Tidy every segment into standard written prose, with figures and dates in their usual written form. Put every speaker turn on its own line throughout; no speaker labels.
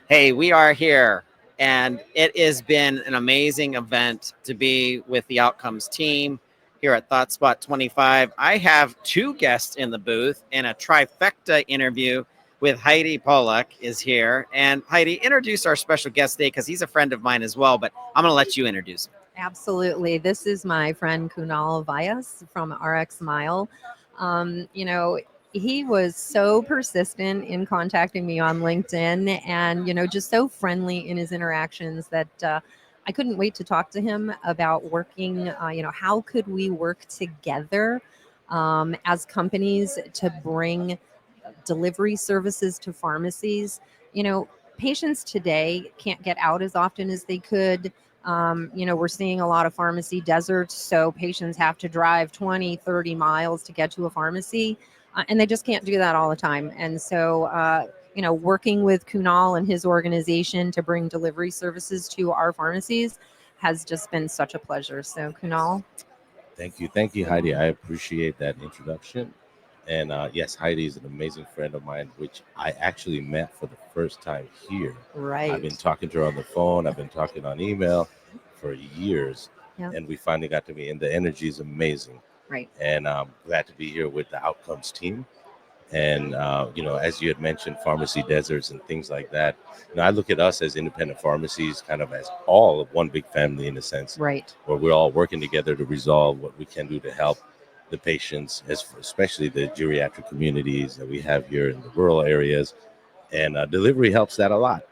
Hey, we are here, and it has been an amazing event to be with the Outcomes team here at ThoughtSpot 25. I have two guests in the booth, and a trifecta interview with Heidi Pollack is here. And Heidi, introduce our special guest today because he's a friend of mine as well, but I'm going to let you introduce him.
Absolutely. This is my friend Kunal Vyas from RxMile. He was so persistent in contacting me on LinkedIn and, just so friendly in his interactions that I couldn't wait to talk to him about working, how could we work together as companies to bring delivery services to pharmacies. You know, Patients today can't get out as often as they could. We're seeing a lot of pharmacy deserts, so patients have to drive 20, 30 miles to get to a pharmacy, and they just can't do that all the time. And so, working with Kunal and his organization to bring delivery services to our pharmacies has just been such a pleasure. So, Kunal.
Thank you, Heidi. I appreciate that introduction. And yes, Heidi is an amazing friend of mine, which I actually met for the first time here. I've been
Right.
talking to her on the phone, I've been talking on email for years,
Yeah.
and we finally got to meet, and the energy is amazing.
Right.
And I'm glad to be here with the Outcomes team. And as you had mentioned, pharmacy deserts and things like that. I look at us as independent pharmacies kind of as all of one big family in a sense,
Right.
where we're all working together to resolve what we can do to help the patients, especially the geriatric communities that we have here in the rural areas. And delivery helps that a lot,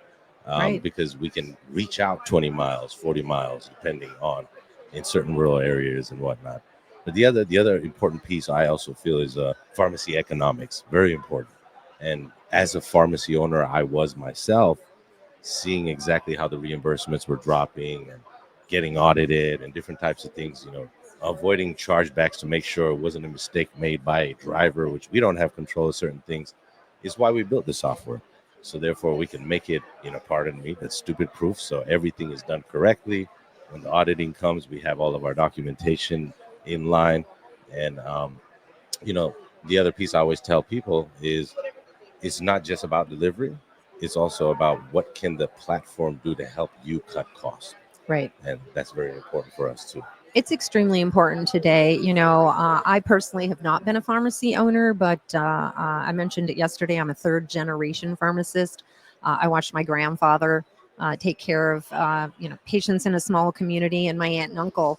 Right.
because we can reach out 20 miles, 40 miles, depending on in certain rural areas and whatnot. But the other important piece I also feel is pharmacy economics, very important. And as a pharmacy owner, I was myself seeing exactly how the reimbursements were dropping and getting audited and different types of things, avoiding chargebacks to make sure it wasn't a mistake made by a driver, which we don't have control of certain things, is why we built the software. So therefore we can make it, pardon me, that's stupid proof. So everything is done correctly. When the auditing comes, we have all of our documentation in line. And you know, the other piece I always tell people is it's not just about delivery. It's also about what can the platform do to help you cut costs.
Right.
And that's very important for us too.
It's extremely important today. I personally have not been a pharmacy owner, but I mentioned it yesterday. I'm a third generation pharmacist. I watched my grandfather take care of patients in a small community, and my aunt and uncle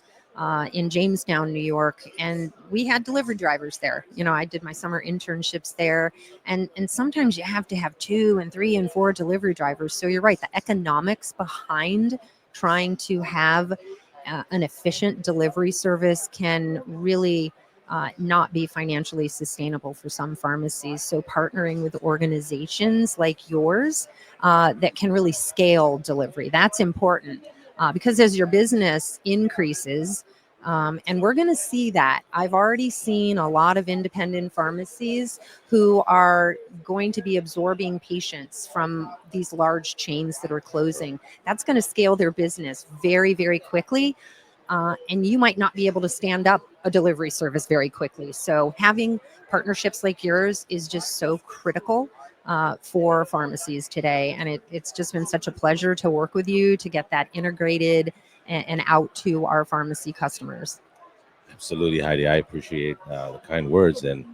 in Jamestown, New York, and we had delivery drivers there. I did my summer internships there, and sometimes you have to have 2 and 3 and 4 delivery drivers. So you're right, the economics behind trying to have an efficient delivery service can really not be financially sustainable for some pharmacies. So, partnering with organizations like yours that can really scale delivery, that's important because as your business increases, and we're going to see that. I've already seen a lot of independent pharmacies who are going to be absorbing patients from these large chains that are closing. That's going to scale their business very, very quickly. And you might not be able to stand up a delivery service very quickly. So, having partnerships like yours is just so critical for pharmacies today. And it's just been such a pleasure to work with you to get that integrated and out to our pharmacy customers.
Absolutely, Heidi. I appreciate the kind words. And,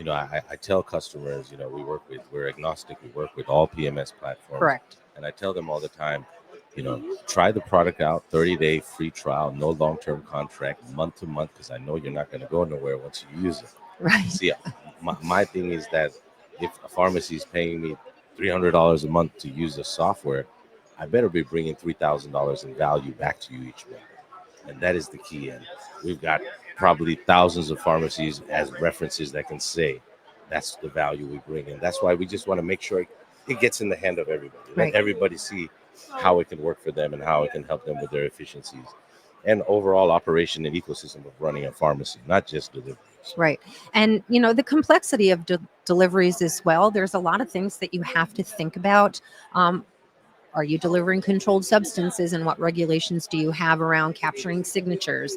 I tell customers, we're agnostic. We work with all PMS platforms.
Correct.
And I tell them all the time, try the product out, 30-day free trial, no long-term contract, month to month, because I know you're not going to go nowhere once you use it.
Right.
See, my thing is that if a pharmacy is paying me $300 a month to use the software, I better be bringing $3,000 in value back to you each month. And that is the key. And we've got probably thousands of pharmacies as references that can say that's the value we bring. And that's why we just want to make sure it gets in the hand of everybody. Let
Right.
everybody see how it can work for them and how it can help them with their efficiencies and overall operation and ecosystem of running a pharmacy, not just deliveries.
Right. And, the complexity of deliveries as well, there's a lot of things that you have to think about. Um, Are you delivering controlled substances, and what regulations do you have around capturing signatures?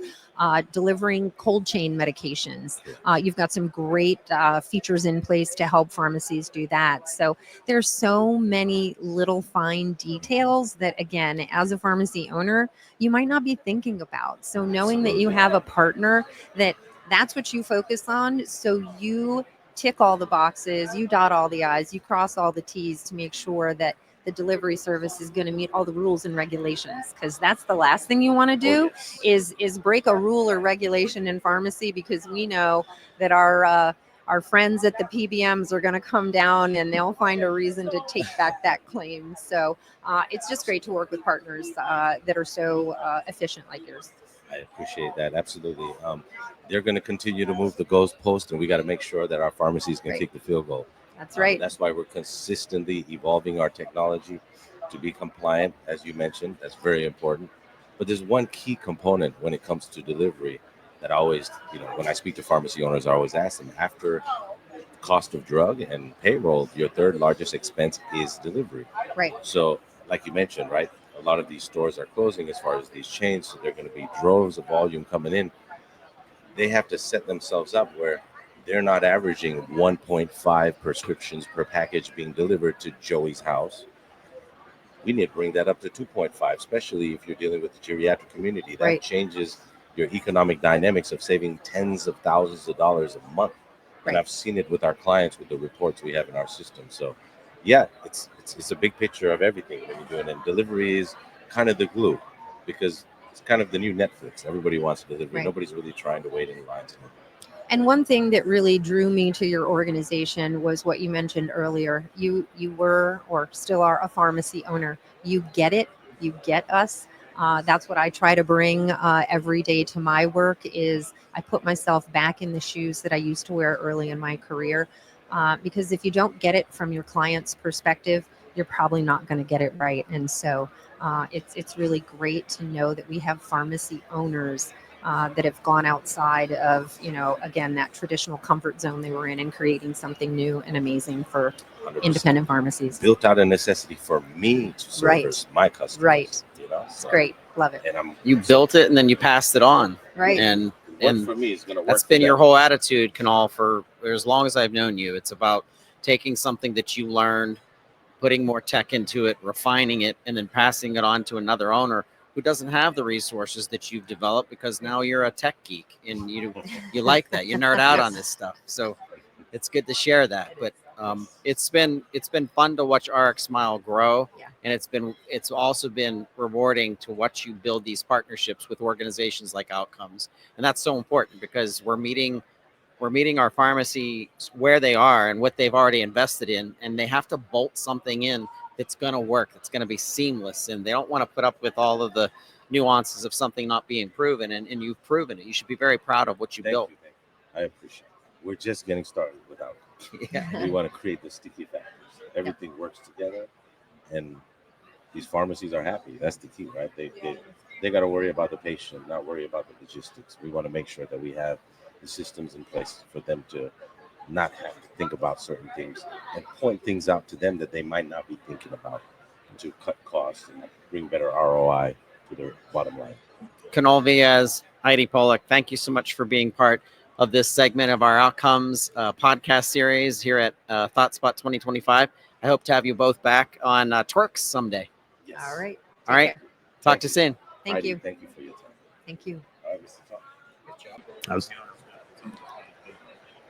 Delivering cold chain medications. You've got some great features in place to help pharmacies do that. So there's so many little fine details that, again, as a pharmacy owner, you might not be thinking about. So knowing that you have a partner that's what you focus on, so you tick all the boxes, you dot all the I's, you cross all the T's to make sure that the delivery service is going to meet all the rules and regulations, because that's the last thing you want to do is break a rule or regulation in pharmacy, because we know that our friends at the PBMs are going to come down and they'll find a reason to take back that claim. So it's just great to work with partners that are so efficient like yours.
I appreciate that. Absolutely. They're going to continue to move the goalpost, and we got to make sure that our pharmacies can take the field goal.
That's right.
That's why we're consistently evolving our technology to be compliant, as you mentioned. That's very important. But there's one key component when it comes to delivery that I always, when I speak to pharmacy owners, I always ask them, after cost of drug and payroll, your third largest expense is delivery.
Right.
So, like you mentioned, right, a lot of these stores are closing as far as these chains, so they're going to be droves of volume coming in. They have to set themselves up where they're not averaging 1.5 prescriptions per package being delivered to Joey's house. We need to bring that up to 2.5, especially if you're dealing with the geriatric community. That changes your economic dynamics of saving tens of thousands of dollars a month. And I've seen it with our clients with the reports we have in our system. So, yeah, it's a big picture of everything when you're doing it. And delivery is kind of the glue, because it's kind of the new Netflix. Everybody wants delivery. Nobody's really trying to wait in lines.
And one thing that really drew me to your organization was what you mentioned earlier. You were, or still are, a pharmacy owner. You get it. You get us. That's what I try to bring every day to my work. Is I put myself back in the shoes that I used to wear early in my career. Because if you don't get it from your client's perspective, you're probably not going to get it right. And so it's really great to know that we have pharmacy owners that have gone outside of, again, that traditional comfort zone they were in, and creating something new and amazing for 100%. Independent pharmacies.
Built out a necessity for me to service my customers.
Right. It's great. Love it.
And
you built it and then you passed it on.
Right.
And
for me, it's going to work.
That's been your whole attitude, Kunal, for as long as I've known you. It's about taking something that you learned, putting more tech into it, refining it, and then passing it on to another owner who doesn't have the resources that you've developed, because now you're a tech geek and you like that. You nerd out on this stuff. So it's good to share that. But it's been fun to watch RxMile grow. And it's also been rewarding to watch you build these partnerships with organizations like Outcomes. And that's so important, because we're meeting our pharmacy where they are and what they've already invested in, and they have to bolt something in that's going to work, that's going to be seamless, and they don't want to put up with all of the nuances of something not being proven, and you've proven it. You should be very proud of what you built.
Thank you. I appreciate it. We're just getting started with Outcomes. We want to create the sticky factors. Everything works together, and these pharmacies are happy. That's the key, right? They got to worry about the patient, not worry about the logistics. We want to make sure that we have the systems in place for them to not have to think about certain things and point things out to them that they might not be thinking about, and to cut costs and bring better ROI to their bottom line.
Kunal Viaz, Heidi Pollock, thank you so much for being part of this segment of our Outcomes podcast series here at ThoughtSpot 2025. I hope to have you both back on Twerks someday.
Yes.
All right.
All right. Talk to you soon.
Thank you.
Thank you for your time.
Thank you.
All right, Mr. Tom.
Good job.